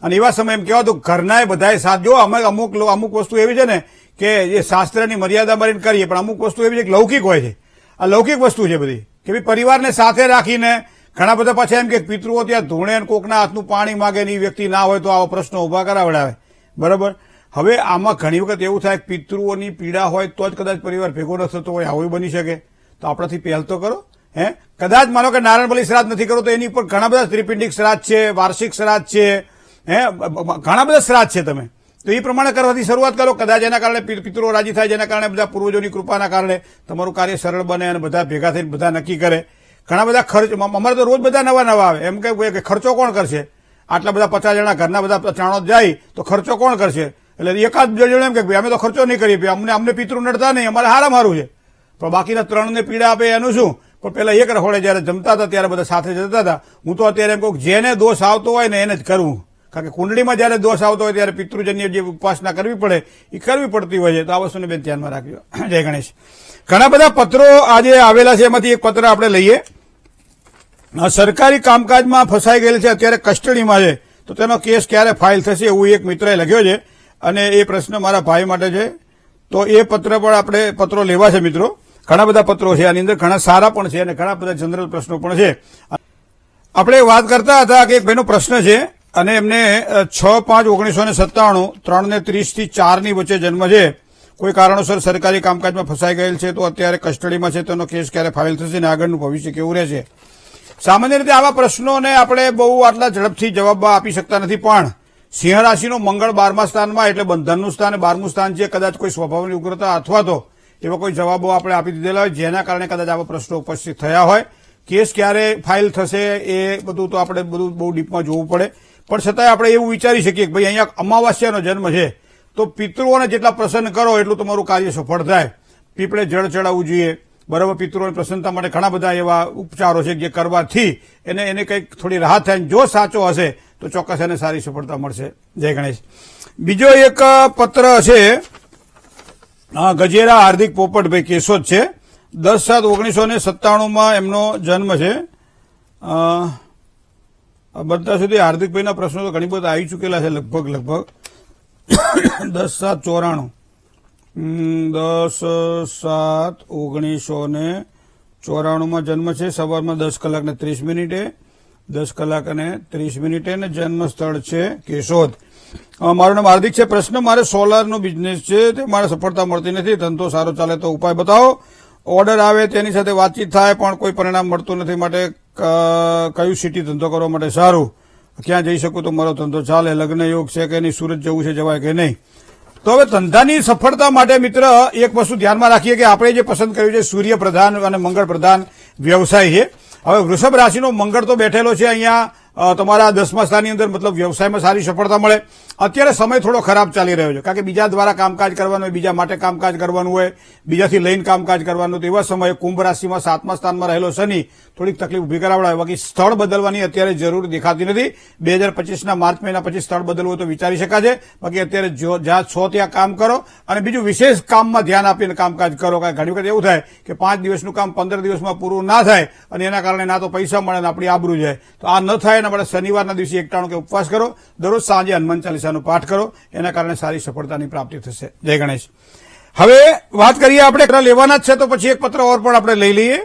અને એવા સમય એમ કહેવાતું ઘરના બધાએ સાથ. જો અમે અમુક વસ્તુ એવી છે ને કે જે શાસ્ત્રની મર્યાદા મારીને કરીએ, પણ અમુક વસ્તુ એવી છે કે લૌકિક હોય છે. આ લૌકિક વસ્તુ છે બધી, કે ભાઈ પરિવારને સાથે રાખીને. ઘણા બધા પાછા એમ કે પિતૃઓ ત્યાં ધૂણે કોકના હાથનું પાણી માગે ને એ વ્યક્તિ ના હોય તો આવા પ્રશ્નો ઉભા કરાવડાવે. બરાબર. હવે આમાં ઘણી વખત એવું થાય કે પિતૃઓની પીડા હોય તો જ કદાચ પરિવાર ભેગો ન થતો હોય, આવું બની શકે. તો આપણાથી પહેલ તો કરો. કદાચ માનો કે નારાયણબલી શ્રાદ્ધ નથી કરો તો એની પર ઘણા બધા ત્રિપિંડિક શ્રાદ્ધ છે, વાર્ષિક શ્રાદ્ધ છે, ઘણા બધા શ્રાદ્ધ છે. તમે તો એ પ્રમાણે કરવાથી શરૂઆત કરો. કદાચ એના કારણે પિતૃઓ રાજી થાય, જેના કારણે બધા પૂર્વજોની કૃપાના કારણે તમારું કાર્ય સરળ બને અને બધા ભેગા થઈને બધા નક્કી કરે. ઘણા બધા ખર્ચ અમારે તો રોજ બધા નવા આવે. એમ કે ખર્ચો કોણ કરશે? આટલા બધા 50 જણા ઘરના બધા ચાણો જાય તો ખર્ચો કોણ કરશે? એટલે એકાદ બે જણ એમ કે અમે તો ખર્ચો નહીં કરીએ, અમને પિતૃ નડતા નહીં, અમારે હારામાં છે. પણ બાકીના 3 ને પીડા આપે એનું શું? પણ પેલા એક રખોડે જયારે જમતા હતા ત્યારે બધા સાથે જતા હતા. હું તો અત્યારે એમ કહું જેને દોષ આવતો હોય ને એને જ કરવું, કારણ કે કુંડળીમાં જયારે દોષ આવતો હોય ત્યારે પિતૃજન્ય જે ઉપાસના કરવી પડે એ કરવી પડતી હોય છે. તો આ વસ્તુને બેન ધ્યાનમાં રાખજો. જય ગણેશ. ઘણા બધા પત્રો આજે આવેલા છે, એમાંથી એક પત્ર આપણે લઈએ. સરકારી કામકાજમાં ફસાઈ ગયેલ છે, અત્યારે કસ્ટડીમાં છે, તો તેનો કેસ ક્યારે ફાઇલ થશે એવું એક મિત્રએ લખ્યો છે, અને એ પ્રશ્ન મારા ભાઈ માટે છે. તો એ પત્ર પણ આપણે પત્રો લેવા છે મિત્રો. ઘણા બધા પત્રો છે, આની અંદર ઘણા સારા પણ છે અને ઘણા બધા જનરલ પ્રશ્નો પણ છે. આપણે વાત કરતા હતા કે એક ભાઈનો પ્રશ્ન છે, અને એમને 6/5/1997 3:30 થી 4 ની વચ્ચે જન્મ છે. કોઈ કારણોસર સરકારી કામકાજમાં ફસાઈ ગયેલ છે, તો અત્યારે કસ્ટડીમાં છે, તેનો કેસ ક્યારે ફાઇલ થશે અને આગળનું ભવિષ્ય કેવું રહેશે? સામાન્ય રીતે આવા પ્રશ્નોને આપણે બહુ આટલા ઝડપથી જવાબ આપી શકતા નથી, પણ સિંહ રાશિનો મંગળ 12મા સ્થાનમાં, એટલે બંધનનું સ્થાન 12મું સ્થાન છે. કદાચ કોઈ સ્વભાવની ઉગ્રતા અથવા તો એવા કોઈ જવાબો આપણે આપી દીધેલા હોય જેના કારણે કદાચ આવા પ્રશ્નો ઉપસ્થિત થયા હોય. કેસ ક્યારે ફાઇલ થશે એ બધું તો આપણે બધું બહુ ડીપમાં જોવું પડે, પણ છતાંય આપણે એવું વિચારી શકીએ કે ભાઈ અહીંયા અમાવાસ્યાનો જન્મ છે, તો પિતૃઓને જેટલા પ્રસન્ન કરો એટલું તમારું કાર્ય સફળ થાય. પીપળે જળ ચડાવવું જોઈએ. બરાબર. પિતૃઓની પ્રસન્નતા માટે ઘણા બધા એવા ઉપચારો છે જે કરવાથી એને કંઈક થોડી રાહત થાય. જો સાચો હશે તો ચોક્કસ એને સારી સફળતા મળશે. જય ગણેશ. બીજો એક પત્ર છે, ગજેરા હાર્દિક પોપટભાઈ કેશોદ છે. 10/7/1997 એમનો જન્મ છે. બધા સુધી હાર્દિકભાઈના પ્રશ્નો તો ઘણી બધા આવી ચૂકેલા છે, લગભગ 10/7/94 10/7/1994 જન્મ છે. સવારમાં 10:30 10:30 અને જન્મ સ્થળ છે કેશોદ. મારું નામ હાર્દિક છે. પ્રશ્ન, મારે સોલારનો બિઝનેસ છે, તે મારે સફળતા મળતી નથી. ધંધો સારો ચાલે તો ઉપાય બતાવો. ઓર્ડર આવે તેની સાથે વાતચીત થાય પણ કોઈ પરિણામ મળતું નથી, માટે કયું સિટી ધંધો કરવા માટે સારું? ક્યાં જઈ શકું તો મારો ધંધો ચાલે? લગ્ન યોગ છે કે નહીં? સુરત જવું છે, જવાય કે નહીં? તો હવે ધંધાની સફળતા માટે મિત્ર એક વસ્તુ ધ્યાનમાં રાખીએ કે આપણે જે પસંદ કર્યું છે સૂર્ય પ્રધાન અને મંગળ પ્રધાન વ્યવસાય છે. હવે વૃષભ રાશિનો મંગળ તો બેઠેલો છે અહીંયા તમારા 10મા સ્થાનની અંદર, મતલબ વ્યવસાયમાં સારી સફળતા મળે. અત્યારે સમય થોડો ખરાબ ચાલી રહ્યો છે, કારણ કે બીજા દ્વારા કામકાજ કરવાનું હોય, બીજા માટે કામકાજ કરવાનું હોય, બીજાથી લઈને કામકાજ કરવાનું. તો એવા સમયે કુંભ રાશિમાં 7મા સ્થાનમાં રહેલો શનિ થોડીક તકલીફ ઉભી કરાવડાવે. બાકી સ્થળ બદલવાની અત્યારે જરૂર દેખાતી નથી. 2025ના માર્ચ મહિના પછી સ્થળ બદલવું હોય તો વિચારી શકાશે. બાકી અત્યારે જ્યાં છો ત્યાં કામ કરો, અને બીજું વિશેષ કામમાં ધ્યાન આપીને કામકાજ કરો. કારણ ઘણી વખત એવું થાય કે 5 દિવસનું કામ 15 દિવસમાં પૂરું ના થાય, અને એના કારણે ના તો પૈસા મળે ને આપણી આબરૂ જાય. તો આ ન થાય એના માટે શનિવારના દિવસે એકટાણું કે ઉપવાસ કરો. દરરોજ સાંજે હનુમાન ચાલીસાનો પાઠ કરો. એના કારણે સારી સફળતાની પ્રાપ્તિ થશે. જય ગણેશ. હવે વાત કરીએ આપણે લેવાના જ છે, તો પછી એક પત્ર ઓર પણ આપણે લઈ લઈએ.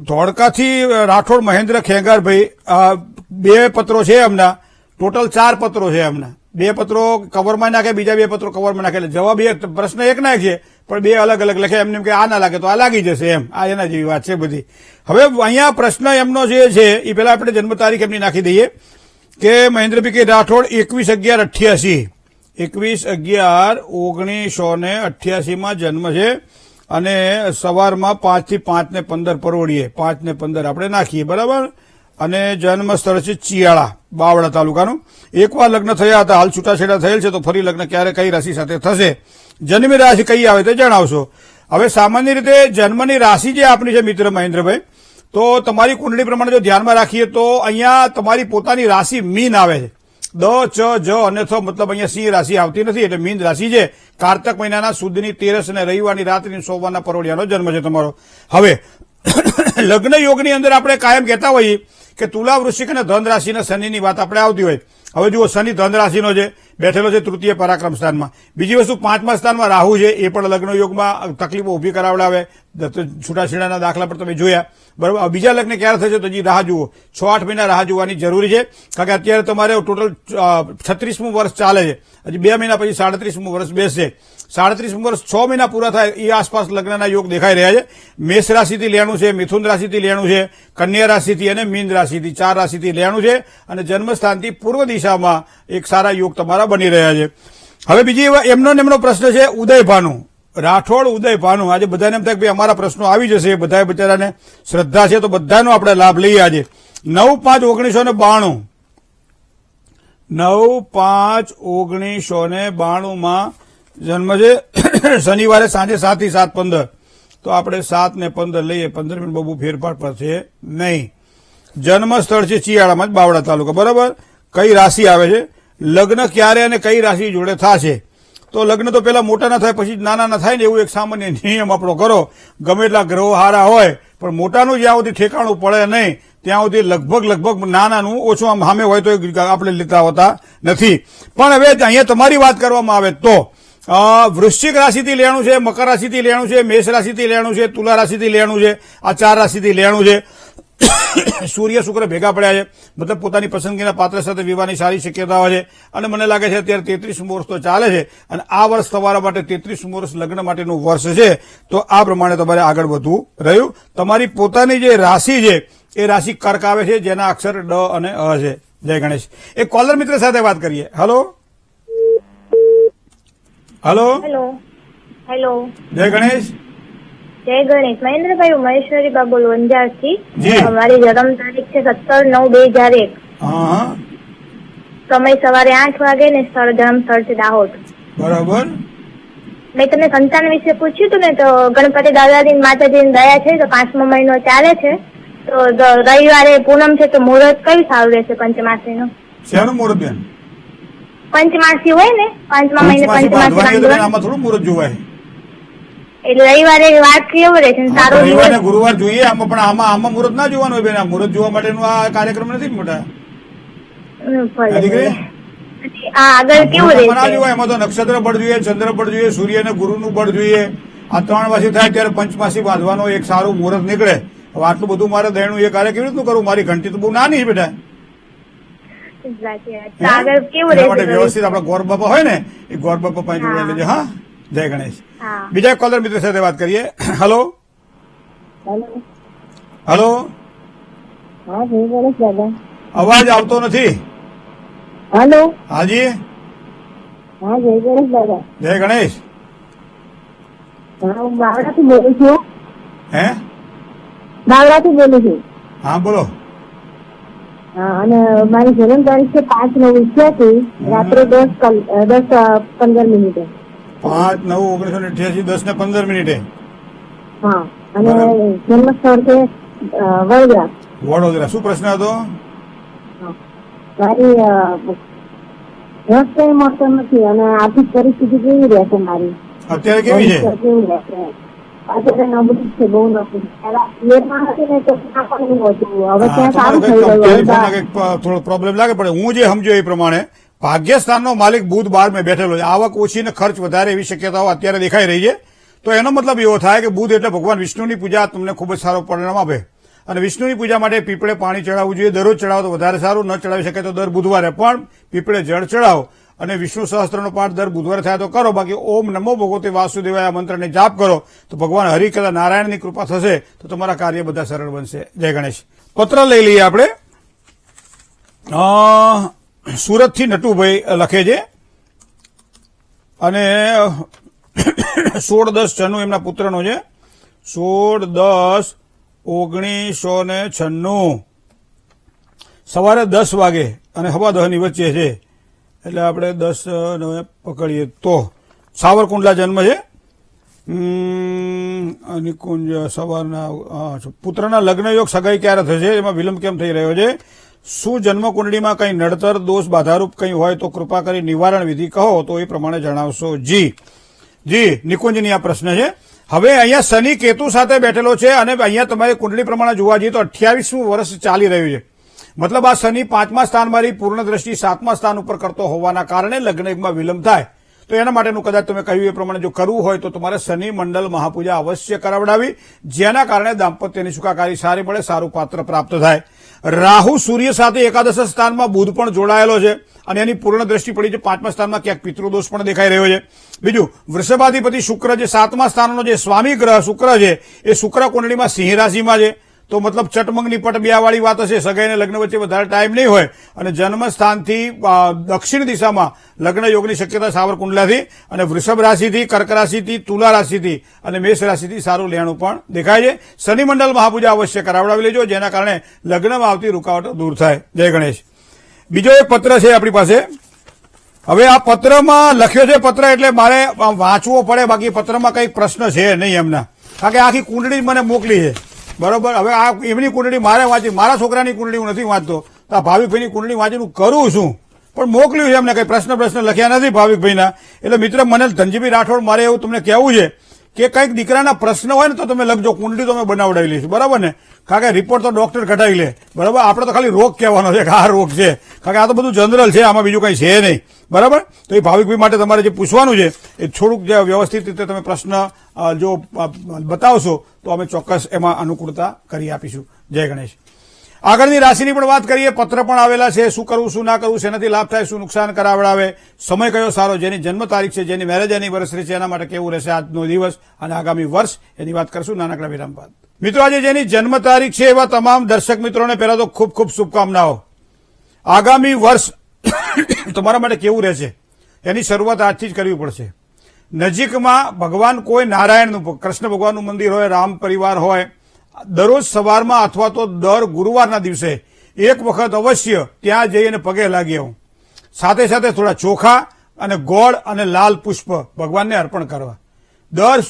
ધોળકાથી રાઠોડ મહેન્દ્ર ખેંગારભાઈ, 2 પત્રો છે એમના. ટોટલ 4 પત્રો છે એમના. 2 પત્રો કવરમાં નાખે, બીજા 2 પત્રો કવરમાં નાખે, એટલે જવાબ પ્રશ્ન એક નાખીએ પણ 2 અલગ અલગ લખે. એમને કે આ ના લાગે તો આ લાગી જશે, એમ આ એના જેવી વાત છે બધી. હવે અહીંયા પ્રશ્ન એમનો જે છે એ પેલા આપણે જન્મ તારીખ એમની નાખી દઈએ કે મહેન્દ્રભાઈ રાઠોડ 21/11/88 21/11/1988 માં જન્મ છે અને સવારમાં 5 થી 5 ને 15 પરોડીએ 5 ને 15 આપણે નાખીએ, બરાબર. અને જન્મ સ્થળ છે ચિયાળા, બાવળા તાલુકાનું. એકવાર લગ્ન થયા હતા, હાલ છૂટાછેડા થયેલ છે, તો ફરી લગ્ન ક્યારે કઈ રાશિ સાથે થશે, જન્મની રાશિ કઈ આવે તે જણાવશો. હવે સામાન્ય રીતે જન્મની રાશિ જે આપણી છે મિત્ર મહેન્દ્રભાઈ, તો તમારી કુંડળી પ્રમાણે જો ધ્યાનમાં રાખીએ તો અહીંયા તમારી પોતાની રાશિ મીન આવે છે. દ, ચ, જ અને થ, મતલબ અહીંયા સિંહ રાશિ આવતી નથી, એટલે મીન રાશિ છે. કારતક મહિનાના સુદની 13 અને રવિવારની રાત્રિની સોમવારના પરોઢિયાનો જન્મ છે તમારો. હવે લગ્ન યોગની અંદર આપણે કાયમ કહેતા હોઈએ કે તુલા, વૃશ્ચિક અને ધન રાશિના શનિની વાત આપણે આવતી હોય. હવે જુઓ, શનિ ધન રાશિનો છે, બેઠેલો છે તૃતીય પરાક્રમ સ્થાનમાં. બીજી વસ્તુ 5મા સ્થાનમાં રાહુ છે, એ પણ લગ્ન યોગમાં તકલીફો ઉભી કરાવડાવે. છૂટાછેડાના દાખલા પર તમે જોયા, બરાબર. બીજા લગ્ન ક્યારે થશે તો હજી રાહ જુઓ, 6-8 મહિના રાહ જોવાની જરૂરી છે, કારણ કે અત્યારે તમારે ટોટલ 36મું વર્ષ ચાલે છે. હજી 2 મહિના પછી 37મું વર્ષ બેસશે. 37મું વર્ષ 6 મહિના પૂરા થાય એ આસપાસ લગ્નના યોગ દેખાઈ રહ્યા છે. મેષ રાશિથી લેણું છે, મિથુન રાશિથી લેણું છે, કન્યા રાશિથી અને મીન રાશિથી, 4 રાશિથી લેણું છે અને જન્મસ્થાનથી પૂર્વ દિશામાં એક સારા યોગ તમારા બની રહ્યા છે. હવે બીજી એમનો પ્રશ્ન છે ઉદયભાનુ રાઠોડ. ઉદયભાનુ, આજે બધાને એમ થાય કે ભાઈ અમારા પ્રશ્નો આવી જશે, બધા બિચારાને શ્રદ્ધા છે, તો બધાનો આપણે લાભ લઈએ. આજે 9/5/1992 9/5/1992 માં જન્મ છે. શનિવારે સાંજે 7 થી 7:15, તો આપણે 7 ને 15 લઈએ, 15 મિનિટ બહુ ફેરફાર પડશે નહીં. જન્મ સ્થળ છે ચિયાળામાં જ, બાવળા તાલુકા, બરાબર. કઈ રાશિ આવે છે, લગ્ન ક્યારે અને કઈ રાશિ જોડે થશે, તો લગ્ન તો પેલા મોટા ના થાય પછી નાના ના થાય ને, એવું એક સામાન્ય નિયમ આપણો કરો. ગમે એટલા ગ્રહો હારા હોય પણ મોટાનું જ્યાં સુધી ઠેકાણું પડે નહીં ત્યાં સુધી લગભગ નાનાનું ઓછું આમ સામે હોય તો આપણે લેતા હોતા નથી. પણ હવે અહીંયા તમારી વાત કરવામાં આવે તો વૃશ્ચિક રાશિથી લેણું છે, મકર રાશિથી લેણું છે, મેષ રાશિથી લેણું છે, તુલા રાશિથી લેણું છે, આ 4 રાશિથી લેણું છે. સૂર્ય શુક્ર ભેગા પડ્યા છે, મતલબ પોતાની પસંદગીના પાત્ર સાથે વિવાહની સારી શક્યતાઓ છે. અને મને લાગે છે અત્યારે 33મું વર્ષ તો ચાલે છે અને આ વર્ષ તમારા માટે 33મું વર્ષ લગ્ન માટેનું વર્ષ છે. તો આ પ્રમાણે તમારે આગળ વધવું રહ્યું. તમારી પોતાની જે રાશિ છે એ રાશિ કર્ક આવે છે, જેના અક્ષર ડ અને અ છે. જય ગણેશ. એક કોલર મિત્ર સાથે વાત કરીએ. Hello hello hello. જય ગણેશ. જય ગણેશ. મહેન્દ્રભાઈ, હું મહેશ્વરી બાબુલ વંજારથી. જી. મારી જન્મ તારીખ છે 17/9/2001. હા, સમય સવારે 8 વાગે ને જન્મ સ્થળ છે દાહોદ. બરાબર. મેં તમને સંતાન વિશે પૂછ્યું હતું ને, તો ગણપતિ દાદાજી માતાજીની દયા છે, તો 5મો મહિનો ચાલે છે, તો રવિવારે પૂનમ છે, તો મુહૂર્ત કયું સારું રહેશે પંચમાસીનું? શેનું મુહૂર્ત બેન? પંચમાસી હોય ને, 5મા મહિને બાંધવાની એટલે પંચમાસી, આમાં થોડું મુહૂર્ત જોવાય. એટલે રવિવારે વાત કેવું રહે છે? સારો રવિવાર ને દિવસ ગુરુવાર જોઈએ આમાં, પણ આમાં મુહૂર્ત ના જોવાનું હોય બેન. આ મુહૂર્ત જોવા માટેનું આ કાર્યક્રમ નથી ને મોટા. આ આગળ કેવું મુહૂર્ત ના રહેશે? જોવાય, એમાં તો નક્ષત્ર બળ જોઈએ, ચંદ્ર બળ જોઈએ, સૂર્ય અને ગુરુનું બળ જોઈએ. આ 3 માસી થાય ત્યારે પંચમાસી બાંધવાનો એક સારું મુહૂર્ત નીકળે. હવે આટલું બધું મારે દયણું એ કાર્ય કેવી રીતનું કરું? મારી ઘંટી તો બહુ નાની છે બેટા. આગળ કેવું એના માટે રહેશે? વ્યવસ્થિત આપણા ગોર બાપા હોય ને, એ ગોર બાપા પાસે જોડાઈ લેજો. હા, જય ગણેશ. હા. બીજા કોલર મિત્ર સાથે વાત કરીએ. Hello hello. હા, જય ગણેશ દાદા. અવાજ આવતો નથી. હાલો. હાજી. હા, જય ગણેશ દાદા. જય ગણેશ. હા, હું બાવળાથી બોલું છું. હે? બાવળાથી બોલું છું. હા, બોલો. હા, અને મારી જન્મ તારીખ છે 5/9/88, રાત્રે 10:15 મિનિટે. 5/9/1988, 10:15. હા, અને જન્મ સ્થળ છે વડોદરા. વડોદરા. શું પ્રશ્ન હતો? મારી રસ કઈ મળતો નથી અને આર્થિક પરિસ્થિતિ કેવી રહેશે મારી? અત્યારે કેવી છે? કેવી રહેશે? અત્યારે નબળી છે, બહુ નબળી. પેલા હતી ને તો પણ એવું હતું. હવે ત્યાં સારું થઈ ગયું. ટેલિફોનમાં કંઈક થોડો પ્રોબ્લેમ લાગે, પણ હું જે સમજ્યો એ પ્રમાણે ભાગ્યસ્થાનનો માલિક બુધ 12 બેઠેલો છે. આવક ઓછી ને ખર્ચ વધારે એવી શક્યતાઓ અત્યારે દેખાઈ રહી છે. તો એનો મતલબ એવો થાય કે બુધ એટલે ભગવાન વિષ્ણુની પૂજા તમને ખૂબ જ સારો પરિણામ આપે. અને વિષ્ણુની પૂજા માટે પીપળે પાણી ચડાવવું જોઈએ. દરરોજ ચડાવો તો વધારે સારું, ન ચડાવી શકે તો દર બુધવારે પણ પીપળે જળ ચડાવો. અને વિષ્ણુ સહસ્ત્રનો પાઠ દર બુધવારે થાય તો કરો. બાકી ઓમ નમો ભગવતે વાસુદેવાય આ મંત્રને જાપ કરો તો ભગવાન હરિકથા નારાયણની કૃપા થશે તો તમારા કાર્ય બધા સરળ બનશે. જય ગણેશ. પત્ર લઈ લઈએ આપણે. સુરતથી નટુભાઈ લખે છે અને 16/10/96 એમના પુત્રનો છે. 16/10/1996 સવારે 10 વાગે અને હવા 10 ની વચ્ચે છે. એટલે આપણે 10 પકડીએ તો સાવરકુંડલા જન્મ છે. નિકુંજ સવારના પુત્રના લગ્ન યોગ સગાઈ ક્યારે થશે, એમાં વિલંબ કેમ થઈ રહ્યો છે, શું જન્મકુંડળીમાં કંઈ નડતર દોષ બાધારૂપ કંઈ હોય તો કૃપા કરી નિવારણ વિધિ કહો તો એ પ્રમાણે જણાવશો. જી નિકુંજની આ પ્રશ્ન છે. હવે અહીંયા શનિ કેતુ સાથે બેઠેલો છે અને અહીંયા તમારી કુંડળી પ્રમાણે જોવા જઈએ તો 28મું વર્ષ ચાલી રહ્યું છે. મતલબ આ શનિ 5મા સ્થાનમાંથી પૂર્ણ દ્રષ્ટિ 7મા સ્થાન ઉપર કરતો હોવાના કારણે લગ્નમાં વિલંબ થાય. તો એના માટેનું કદાચ તમે કહ્યું એ પ્રમાણે જો કરવું હોય તો તમારે શનિ મંડળ મહાપૂજા અવશ્ય કરાવડાવી, જેના કારણે દાંપત્યની સુખાકારી સારી મળે, સારું પાત્ર પ્રાપ્ત થાય. રાહુ સૂર્ય સાથે એકાદશ સ્થાનમાં બુધ પણ જોડાયેલો છે અને એની પૂર્ણ દ્રષ્ટિ પડી છે. 5મા સ્થાનમાં ક્યાંક પિતૃદોષ પણ દેખાઈ રહ્યો છે. બીજું વૃષભાધિપતિ શુક્ર જે 7મા સ્થાનનો જે સ્વામી ગ્રહ શુક્ર છે એ શુક્ર કુંડળીમાં સિંહ રાશિમાં છે. તો મતલબ ચટમંગની પટ બ્યાવાળી વાત હશે. સગાઈને લગ્ન વચ્ચે વધારે ટાઈમ નહીં હોય અને જન્મ સ્થાનથી દક્ષિણ દિશામાં લગ્ન યોગની શક્યતા સાવરકુંડલાથી અને વૃષભ રાશિથી, કર્ક રાશિથી, તુલા રાશિથી અને મેષ રાશિથી સારું લેણું પણ દેખાય છે. શનિ મંડળ મહાપૂજા અવશ્ય કરાવડાવી લેજો, જેના કારણે લગ્નમાં આવતી રૂકાવટો દૂર થાય. જય ગણેશ. બીજો એક પત્ર છે આપણી પાસે. હવે આ પત્રમાં લખ્યો છે પત્ર એટલે મારે વાંચવો પડે, બાકી પત્રમાં કંઈક પ્રશ્ન છે નહીં એમના, કારણ કે આખી કુંડળી મને મોકલી છે. બરોબર. હવે આ એમની કુંડળી મારે વાંચી, મારા છોકરાની કુંડળી હું નથી વાંચતો, તો આ ભાવિકભાઈની કુંડળી વાંચીને કરું છું, પણ મોકલ્યું છે એમને, કઈ પ્રશ્ન લખ્યા નથી ભાવિકભાઈના. એટલે મિત્ર મને ધનજીભાઈ રાઠોડ મારે એવું તમને કહેવું છે કે કંઈક દીકરાના પ્રશ્ન હોય ને તો તમે લખજો, કુંડળી તો અમે બનાવડાવી લઈશું. બરાબર ને? કારણ કે રિપોર્ટ તો ડોક્ટર કઢાવી લે. બરાબર. આપણે તો ખાલી રોગ કહેવાનો છે કે આ રોગ છે, કારણ કે આ તો બધું જનરલ છે, આમાં બીજું કંઈ છે નહીં. બરાબર. તો એ ભાવિકભાઈ માટે તમારે જે પૂછવાનું છે એ થોડુંક જે વ્યવસ્થિત રીતે તમે પ્રશ્ન જો બતાવશો તો અમે ચોક્કસ એમાં અનુકૂળતા કરી આપીશું. જય ગણેશ. આગળની રાશિની પણ વાત કરીએ. પત્ર પણ આવેલા છે. શું કરવું, શું ના કરવું, શેનાથી લાભ થાય, શું નુકસાન કરાવડાવે, સમય કયો સારો, જેની જન્મ તારીખ છે, જેની મેરેજ એનિવર્સરી છે, એના માટે કેવું રહેશે આજનો દિવસ અને આગામી વર્ષ, એની વાત કરશું નાનકડા વિરામ બાદ. મિત્રો આજે જેની જન્મ તારીખ છે એવા તમામ દર્શક મિત્રોને પહેલા તો ખૂબ ખૂબ શુભકામનાઓ. આગામી વર્ષ તમારા માટે કેવું રહેશે એની શરૂઆત આજથી જ કરવી પડશે. નજીકમાં ભગવાન કોઈ નારાયણનું, કૃષ્ણ ભગવાનનું મંદિર હોય, રામ પરિવાર હોય, દરરોજ સવારમાં અથવા તો દર ગુરુવારના દિવસે એક વખત અવશ્ય ત્યાં જઈને પગે લાગી આવું. સાથે સાથે થોડા ચોખા અને ગોળ અને લાલ પુષ્પ ભગવાનને અર્પણ કરવા. દર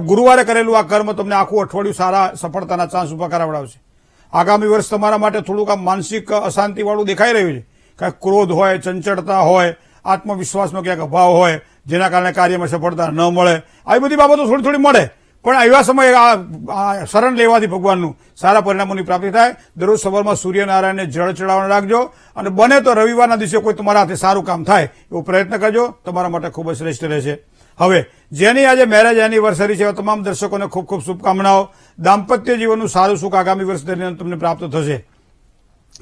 ગુરુવારે કરેલું આ કર્મ તમને આખું અઠવાડિયું સારા સફળતાના ચાન્સ ઉભા કરાવડાવશે. આગામી વર્ષ તમારા માટે થોડુંક આ માનસિક અશાંતિવાળું દેખાઈ રહ્યું છે. કાંઈક ક્રોધ હોય, ચંચળતા હોય, આત્મવિશ્વાસનો ક્યાંક અભાવ હોય, જેના કારણે કાર્યમાં સફળતા ન મળે. આવી બધી બાબતો થોડી થોડી મળે, પણ એવા સમયે આ શરણ લેવાથી ભગવાનનું સારા પરિણામોની પ્રાપ્તિ થાય. દરરોજ સવારમાં સૂર્યનારાયણને જળ ચડાવવાનું રાખજો અને બને તો રવિવારના દિવસે કોઈ તમારા હાથે સારું કામ થાય એવો પ્રયત્ન કરજો. તમારા માટે ખૂબ જ શ્રેષ્ઠ રહેશે. હવે જેની આજે મેરેજ એનિવર્સરી છે તમામ દર્શકોને ખૂબ ખૂબ શુભકામનાઓ. દાંપત્ય જીવનનું સારું સુખ આગામી વર્ષ દરમિયાન તમને પ્રાપ્ત થશે.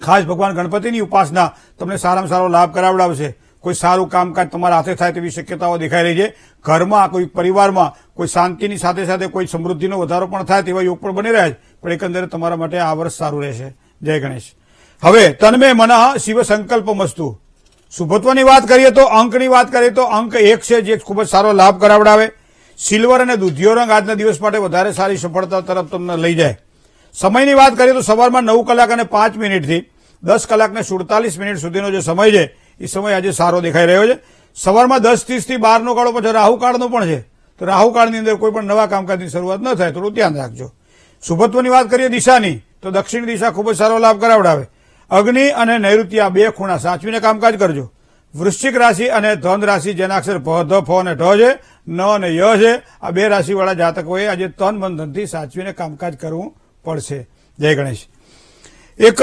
ખાસ ભગવાન ગણપતિની ઉપાસના તમને સારામાં સારો લાભ કરાવડાવશે. કોઈ સારું કામકાજ તમારા હાથે થાય તેવી શક્યતાઓ દેખાઈ રહી છે. ઘરમાં, કોઈ પરિવારમાં કોઈ શાંતિની સાથે સાથે કોઈ સમૃદ્ધિનો વધારો પણ થાય તેવા યોગ પણ બની રહ્યા છે. પણ એકંદરે તમારા માટે આ વર્ષ સારું રહેશે. જય ગણેશ. હવે તન્મે મનઃ શિવ સંકલ્પ મસ્તુ. શુભત્વની વાત કરીએ તો અંકની વાત કરીએ તો અંક 1 છે, જે ખૂબ જ સારો લાભ કરાવડાવે. સિલ્વર અને દુધિયો રંગ આજના દિવસ માટે વધારે સારી સફળતા તરફ તમને લઈ જાય. સમયની વાત કરીએ તો સવારમાં 9 કલાક અને 5 મિનિટથી 10 કલાક ને 47 મિનિટ સુધીનો જે સમય છે એ સમય આજે સારો દેખાઈ રહ્યો છે. સવારમાં 10:30 થી 12 નો ગાળો પછી રાહુકાળનો પણ છે, તો રાહુકાળની અંદર કોઈ પણ નવા કામકાજની શરૂઆત ન થાય, થોડું ધ્યાન રાખજો. શુભત્વની વાત કરીએ દિશાની તો દક્ષિણ દિશા ખૂબ જ સારો લાભ કરાવડાવે. અગ્નિ અને નૈઋત્ય 2 ખૂણા સાચવીને કામકાજ કરજો. વૃશ્ચિક રાશિ અને ધન રાશિ જેના અક્ષર ભ, ધ, ફ અને ઢ છે, ન અને ય છે, આ 2 રાશિવાળા જાતકોએ આજે તન બંધનથી સાચવીને કામકાજ કરવું પડશે. જય ગણેશ. એક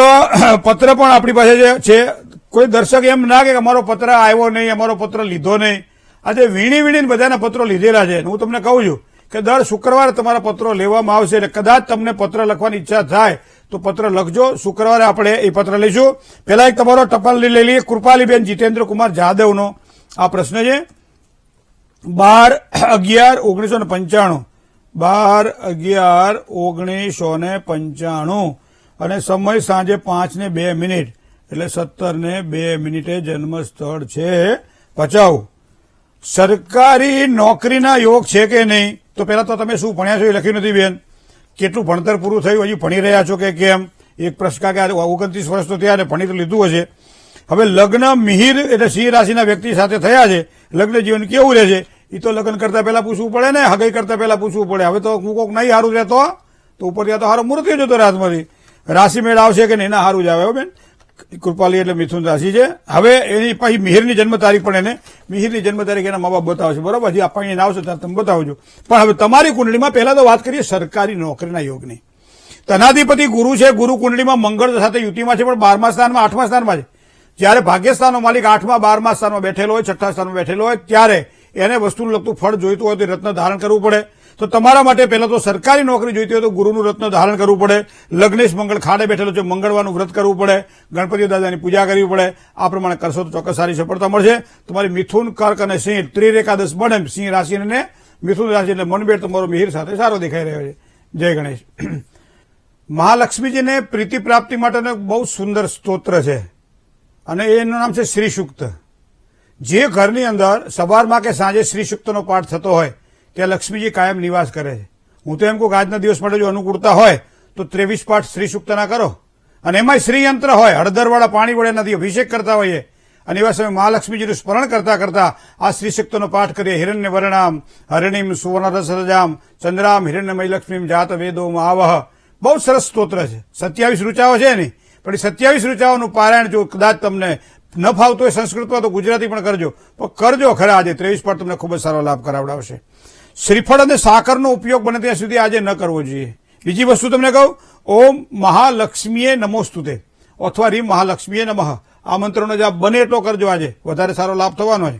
પત્ર પણ આપણી પાસે છે. કોઈ દર્શક એમ ના કે અમારો પત્ર આવ્યો નહીં, અમારો પત્ર લીધો નહીં. આજે વીણીને બધાના પત્રો લીધેલા છે. હું તમને કહું છું કે દર શુક્રવારે તમારા પત્રો લેવામાં આવશે. એટલે કદાચ તમને પત્ર લખવાની ઈચ્છા થાય તો પત્ર લખજો. શુક્રવારે આપણે એ પત્ર લઈશું. પહેલા એક તમારો ટપાલ લઈ લઈએ. કૃપાલીબેન જીતેન્દ્ર કુમાર જાદવનો આ પ્રશ્ન છે. 12/11/1995 12/11/1995 અને સમય સાંજે 5:02 એટલે 17:02 જન્મ સ્થળ છે ભચાઉ. સરકારી નોકરીના યોગ છે કે નહીં, તો પહેલા તો તમે શું ભણ્યા છો એ લખ્યું નથી બેન. કેટલું ભણતર પૂરું થયું, હજી ભણી રહ્યા છો કે કેમ, એક પ્રશ્ન કે 29 વર્ષ તો થયા ને ભણી તો લીધું હશે. હવે લગ્ન મિહિર એટલે સિંહ રાશિના વ્યક્તિ સાથે થયા છે, લગ્ન જીવન કેવું રહે છે એ તો લગ્ન કરતા પહેલા પૂછવું પડે ને, હગાઈ કરતા પહેલા પૂછવું પડે. હવે તો હું કોક નહીં સારું રહેતો તો ઉપર ત્યાં તો સારો મુહૂર્ત થઈ જતો રાતમાંથી. રાશિ મેળ આવશે કે નહીં, ના સારું જ આવે હો બેન. કૃપાલી એટલે મિથુન રાશિ છે. હવે એની પછી મિહિરની જન્મ તારીખ પણ એને મિહિરની જન્મ તારીખ એના મા બાપ બતાવશે, બરોબર. હજી આપણને આવશે ત્યારે તમે બતાવજો. પણ હવે તમારી કુંડળીમાં પહેલા તો વાત કરીએ સરકારી નોકરીના યોગની. ધનાધિપતિ ગુરુ છે, ગુરુ કુંડળીમાં મંગળ સાથે યુતિમાં છે, પણ 12મા સ્થાનમાં 8મા સ્થાનમાં છે. જ્યારે ભાગ્યસ્થાનનો માલિક 8મા 12મા સ્થાનમાં બેઠેલો હોય, 6ઠ્ઠા સ્થાનમાં બેઠેલો હોય, ત્યારે એને વસ્તુનું લગતું ફળ જોઈતું હોય તો રત્ન ધારણ કરવું પડે. તો તમારા માટે પહેલા તો સરકારી નોકરી જોઈતી હોય તો ગુરુનું રત્ન ધારણ કરવું પડે. લગ્નેશ મંગળ ખાડે બેઠેલો છે, મંગળવારનું વ્રત કરવું પડે, ગણપતિ દાદાની પૂજા કરવી પડે. આ પ્રમાણે કરશો તો ચોક્કસ સારી સફળતા મળશે. તમારી મિથુન, કર્ક અને સિંહ ત્રિરેખાદશ બને. સિંહ રાશિ અને મિથુન રાશિ એટલે મનભેર તમારો મિહિર સાથે સારો દેખાઈ રહ્યો છે. જય ગણેશ. મહાલક્ષ્મીજીને પ્રીતિ પ્રાપ્તિ માટેનો બહુ સુંદર સ્તોત્ર છે અને એનું નામ છે શ્રી સૂક્ત. જે ઘરની અંદર સવારમાં કે સાંજે શ્રી સૂક્તનો પાઠ થતો હોય ત્યાં લક્ષ્મીજી કાયમ નિવાસ કરે છે. હું તો એમ કહું કે આજના દિવસ માટે જો અનુકૂળતા હોય તો 23 પાઠ શ્રી સૂક્તના કરો, અને એમાં શ્રીયંત્ર હોય, હળદરવાળા પાણી વડે નથી અભિષેક કરતા હોઈએ અને એવા સમયે મહાલક્ષ્મીજીનું સ્મરણ કરતા કરતા આ શ્રી સૂક્તનો પાઠ કરીએ. હિરણ્ય વર્ણામ હરિણીમ સુવર્ણરસરજામ ચંદ્રામ હિરણ્યમય લક્ષ્મીમ જાત વેદો આવહ. બહુ સરસ સ્તોત્ર છે. 27 ઋચાઓ છે નહીં, પણ એ 27 ઋચાઓનું પારાયણ જો કદાચ તમને ન ફાવતો હોય સંસ્કૃતમાં તો ગુજરાતી પણ કરજો, પણ કરજો ખરા. આજે 23 પાઠ તમને ખૂબ જ સારો લાભ કરાવડાવશે. શ્રીફળ અને સાકરનો ઉપયોગ બને ત્યાં સુધી આજે ન કરવો જોઈએ. બીજી વસ્તુ તમને કહું, ઓમ મહાલક્ષ્મીએ નમોસ્તુતે અથવા રીમ મહાલક્ષ્મીએ નમઃ, આ મંત્રનો જાપ બને એટલો કરજો. આજે વધારે સારો લાભ થવાનો છે.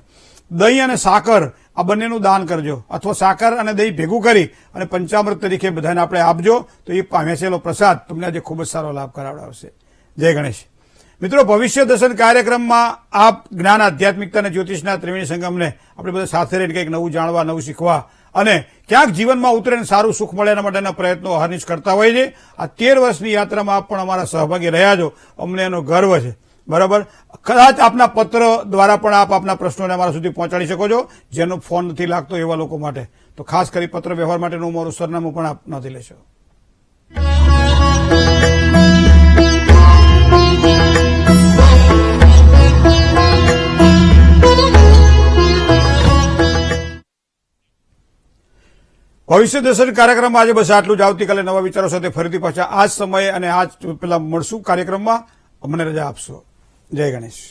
દહીં અને સાકર આ બંનેનું દાન કરજો, અથવા સાકર અને દહીં ભેગું કરી અને પંચામૃત તરીકે બધાને આપણે આપજો, તો એ પામેસેલો પ્રસાદ તમને આજે ખૂબ જ સારો લાભ કરાવડાવશે. જય ગણેશ. મિત્રો, ભવિષ્ય દર્શન કાર્યક્રમમાં આપ જ્ઞાન, આધ્યાત્મિકતા અને જ્યોતિષના ત્રિવેણી સંગમને આપણે બધા સાથે રહીને કંઈક નવું જાણવા, નવું શીખવા અને ક્યાંક જીવનમાં ઉતરે ને સારું સુખ મળે એના માટેના પ્રયત્નો અહર્નિશ કરતા હોય છે. આ 13 વર્ષની યાત્રામાં આપ પણ અમારા સહભાગી રહ્યા છો, અમને એનો ગર્વ છે. બરાબર. કદાચ આપના પત્ર દ્વારા પણ આપ આપના પ્રશ્નોને અમારા સુધી પહોંચાડી શકો છો, જેનો ફોન નથી લાગતો એવા લોકો માટે. તો ખાસ કરી પત્ર વ્યવહાર માટેનું મારું સરનામું પણ આપ નોંધી લેશો. ભવિષ્ય દર્શન કાર્યક્રમમાં આજે બસ આટલું જ. આવતીકાલે નવા વિચારો સાથે ફરીથી પાછા આ જ સમયે અને આ જ પેલા મળશું કાર્યક્રમમાં. અમને રજા આપશો. જય ગણેશ.